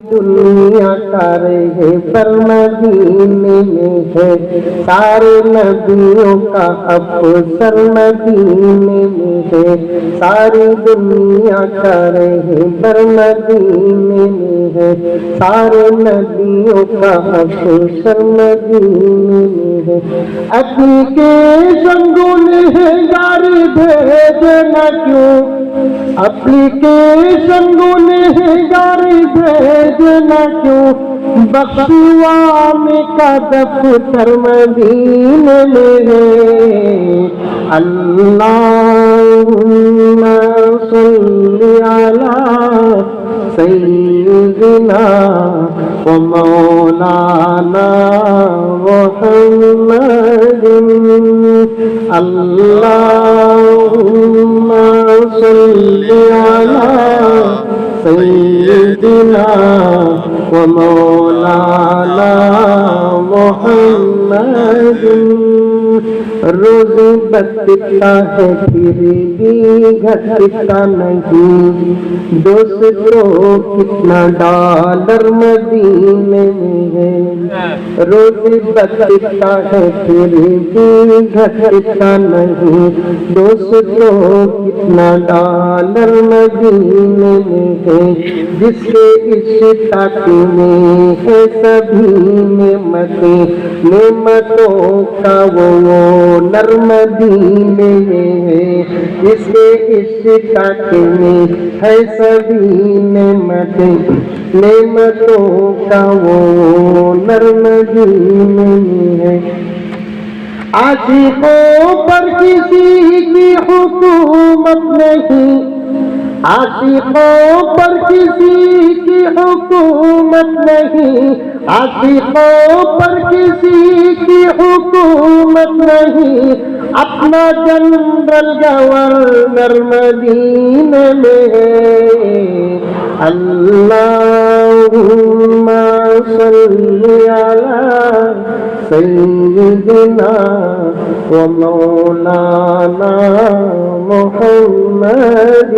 دنیا کا رہبر مدینے میں ہے، سارے نبیوں کا افسر مدینے میں ہے، ساری دنیا کا رہبر مدینے میں ہے، سارے نبیوں کا افسر مدینے میں ہے۔ اپنی کے سنگوں نے گاری بھیجنا کیوں، اپلیکیشن گنہگاری بھیجنا کیوں، بخشوان کا دفتر مدینے میں ہے۔ اللہم صلی علی سیدنا و مولانا محمد، اللہم صلی علی سیدنا و مولانا محمد۔ روز بتتا ہے پھر بھی گھٹتا نہیں، دوستو کتنا ڈالر مدینے میں ہے۔ روز بتتا ہے پھر بھی گھٹتا نہیں، دوستو کتنا ڈالر مدینے میں ہے۔ جس کے اشتاق میں ہے سبھی نعمتیں، نعمتوں کا وہ نر مدینے میں ہے۔ جس کے اشتاق میں ہے سبھی نعمتیں، نعمتوں کا وہ نر مدینے میں ہے۔ عاشقوں پر کسی کی حکومت نہیں، عاشقوں پر کسی کی حکومت نہیں، عاشقوں پر کسی کی حکومت نہیں، اپنا جنرل گورنر مدینے میں ہے۔ اللہم صلی علی سیدنا و مولانا محمد۔